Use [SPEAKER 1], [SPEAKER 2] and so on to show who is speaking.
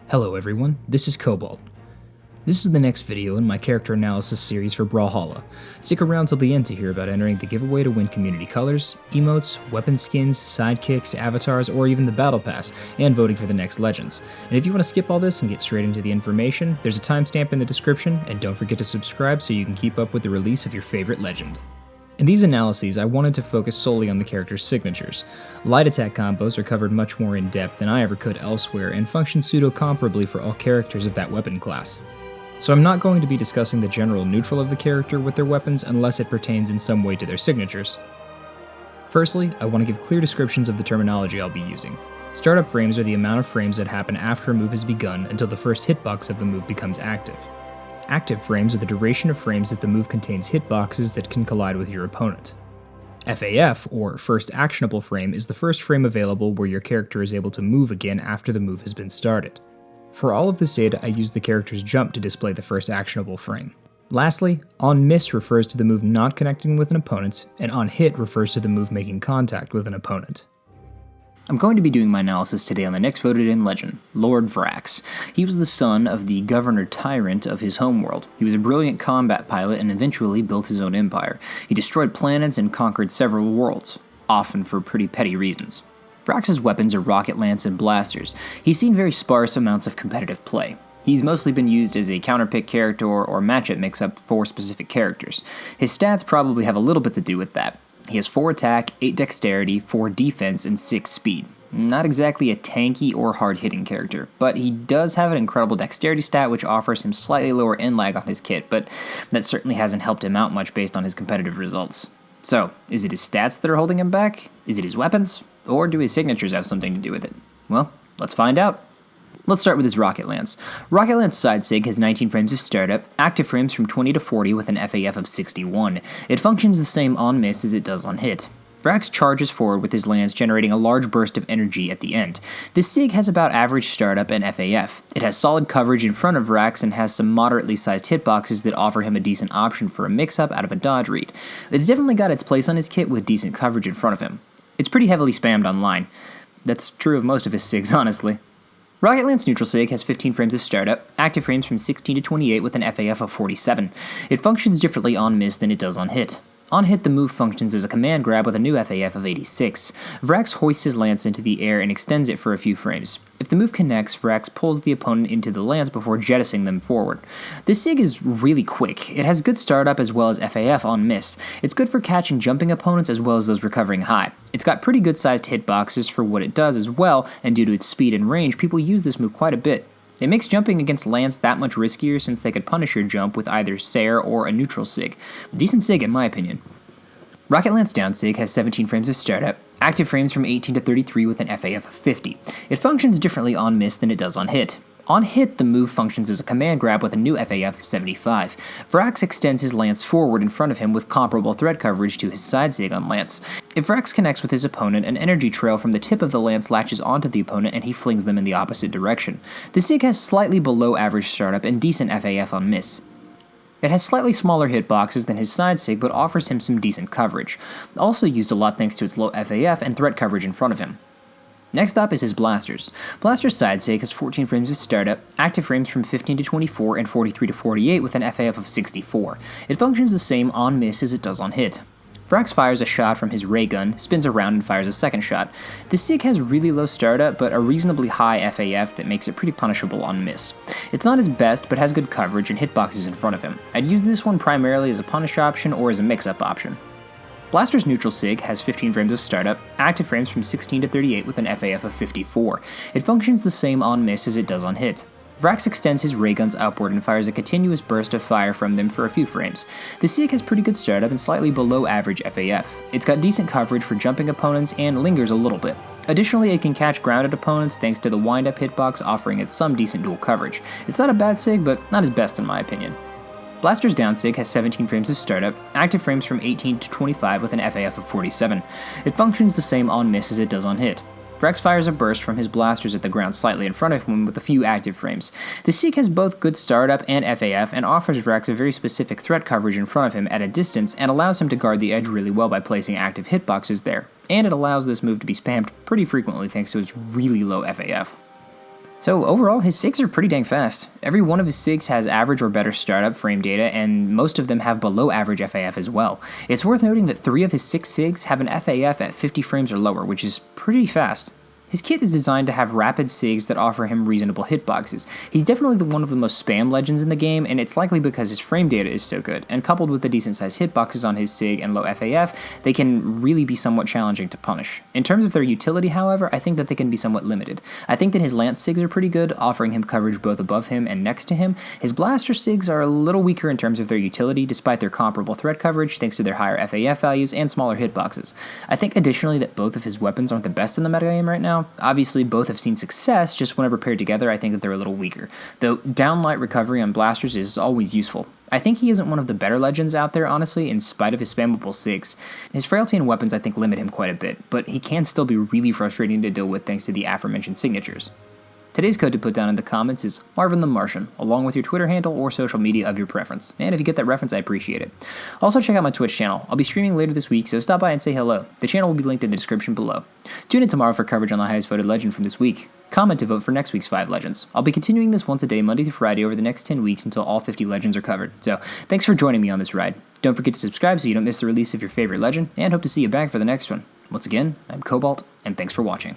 [SPEAKER 1] Hello everyone, this is Cobalt. This is the next video in my character analysis series for Brawlhalla. Stick around till the end to hear about entering the giveaway to win community colors, emotes, weapon skins, sidekicks, avatars, or even the battle pass, and voting for the next legends. And if you want to skip all this and get straight into the information, there's a timestamp in the description, and don't forget to subscribe so you can keep up with the release of your favorite legend. In these analyses, I wanted to focus solely on the character's signatures. Light attack combos are covered much more in depth than I ever could elsewhere and function pseudo-comparably for all characters of that weapon class. So I'm not going to be discussing the general neutral of the character with their weapons unless it pertains in some way to their signatures. Firstly, I want to give clear descriptions of the terminology I'll be using. Startup frames are the amount of frames that happen after a move has begun until the first hitbox of the move becomes active. Active frames are the duration of frames that the move contains hitboxes that can collide with your opponent. FAF, or First Actionable Frame, is the first frame available where your character is able to move again after the move has been started. For all of this data, I use the character's jump to display the first actionable frame. Lastly, On Miss refers to the move not connecting with an opponent, and On Hit refers to the move making contact with an opponent. I'm going to be doing my analysis today on the next voted in legend, Lord Vraxx. He was the son of the Governor Tyrant of his homeworld. He was a brilliant combat pilot and eventually built his own empire. He destroyed planets and conquered several worlds, often for pretty petty reasons. Vraxx's weapons are rocket lance and blasters. He's seen very sparse amounts of competitive play. He's mostly been used as a counterpick character or matchup mix-up for specific characters. His stats probably have a little bit to do with that. He has 4 attack, 8 dexterity, 4 defense, and 6 speed. Not exactly a tanky or hard-hitting character, but he does have an incredible dexterity stat which offers him slightly lower end lag on his kit, but that certainly hasn't helped him out much based on his competitive results. So, is it his stats that are holding him back? Is it his weapons? Or do his signatures have something to do with it? Well, let's find out. Let's start with his Rocket Lance. Rocket Lance side sig has 19 frames of startup, active frames from 20 to 40 with an FAF of 61. It functions the same on miss as it does on hit. Vraxx charges forward with his lance, generating a large burst of energy at the end. This sig has about average startup and FAF. It has solid coverage in front of Vraxx and has some moderately sized hitboxes that offer him a decent option for a mix-up out of a dodge read. It's definitely got its place on his kit with decent coverage in front of him. It's pretty heavily spammed online. That's true of most of his sigs, honestly. Rocket Lance neutral sig has 15 frames of startup, active frames from 16 to 28 with an FAF of 47. It functions differently on miss than it does on hit. On hit, the move functions as a command grab with a new FAF of 86. Vraxx hoists his lance into the air and extends it for a few frames. If the move connects, Vraxx pulls the opponent into the lance before jettisoning them forward. This sig is really quick. It has good startup as well as FAF on miss. It's good for catching jumping opponents as well as those recovering high. It's got pretty good sized hitboxes for what it does as well, and due to its speed and range, people use this move quite a bit. It makes jumping against Lance that much riskier since they could punish your jump with either Sair or a neutral sig. Decent sig in my opinion. Rocket Lance down sig has 17 frames of startup, active frames from 18 to 33 with an FAF of 50. It functions differently on miss than it does on hit. On hit, the move functions as a command grab with a new FAF of 75. Vraxx extends his lance forward in front of him with comparable threat coverage to his side sig on lance. If Vraxx connects with his opponent, an energy trail from the tip of the lance latches onto the opponent and he flings them in the opposite direction. The sig has slightly below average startup and decent FAF on miss. It has slightly smaller hitboxes than his side sig, but offers him some decent coverage. Also used a lot thanks to its low FAF and threat coverage in front of him. Next up is his blasters. Blaster's side sig has 14 frames of startup, active frames from 15 to 24 and 43 to 48 with an FAF of 64. It functions the same on miss as it does on hit. Vraxx fires a shot from his ray gun, spins around and fires a second shot. The sig has really low startup, but a reasonably high FAF that makes it pretty punishable on miss. It's not his best, but has good coverage and hitboxes in front of him. I'd use this one primarily as a punish option or as a mix-up option. Blaster's neutral sig has 15 frames of startup, active frames from 16 to 38 with an FAF of 54. It functions the same on miss as it does on hit. Vraxx extends his ray guns upward and fires a continuous burst of fire from them for a few frames. The sig has pretty good startup and slightly below average FAF. It's got decent coverage for jumping opponents and lingers a little bit. Additionally, it can catch grounded opponents thanks to the wind-up hitbox offering it some decent dual coverage. It's not a bad sig, but not his best in my opinion. Blaster's down sig has 17 frames of startup, active frames from 18 to 25 with an FAF of 47. It functions the same on miss as it does on hit. Vraxx fires a burst from his blasters at the ground slightly in front of him with a few active frames. The sig has both good startup and FAF and offers Vraxx a very specific threat coverage in front of him at a distance and allows him to guard the edge really well by placing active hitboxes there. And it allows this move to be spammed pretty frequently thanks to its really low FAF. So overall, his SIGs are pretty dang fast. Every one of his SIGs has average or better startup frame data, and most of them have below average FAF as well. It's worth noting that 3 of his 6 SIGs have an FAF at 50 frames or lower, which is pretty fast. His kit is designed to have rapid SIGs that offer him reasonable hitboxes. He's definitely one of the most spam legends in the game, and it's likely because his frame data is so good, and coupled with the decent sized hitboxes on his SIG and low FAF, they can really be somewhat challenging to punish. In terms of their utility, however, I think that they can be somewhat limited. I think that his lance SIGs are pretty good, offering him coverage both above him and next to him. His blaster SIGs are a little weaker in terms of their utility, despite their comparable threat coverage thanks to their higher FAF values and smaller hitboxes. I think additionally that both of his weapons aren't the best in the metagame right now. Obviously, both have seen success, just whenever paired together, I think that they're a little weaker. Though downlight recovery on blasters is always useful. I think he isn't one of the better legends out there, honestly, in spite of his spammable SIGs. His frailty and weapons, I think, limit him quite a bit, but he can still be really frustrating to deal with thanks to the aforementioned signatures. Today's code to put down in the comments is Marvin the Martian, along with your Twitter handle or social media of your preference. And if you get that reference, I appreciate it. Also, check out my Twitch channel. I'll be streaming later this week, so stop by and say hello. The channel will be linked in the description below. Tune in tomorrow for coverage on the highest voted legend from this week. Comment to vote for next week's 5 legends. I'll be continuing this once a day, Monday through Friday, over the next 10 weeks until all 50 legends are covered. So, thanks for joining me on this ride. Don't forget to subscribe so you don't miss the release of your favorite legend, and hope to see you back for the next one. Once again, I'm Cobalt, and thanks for watching.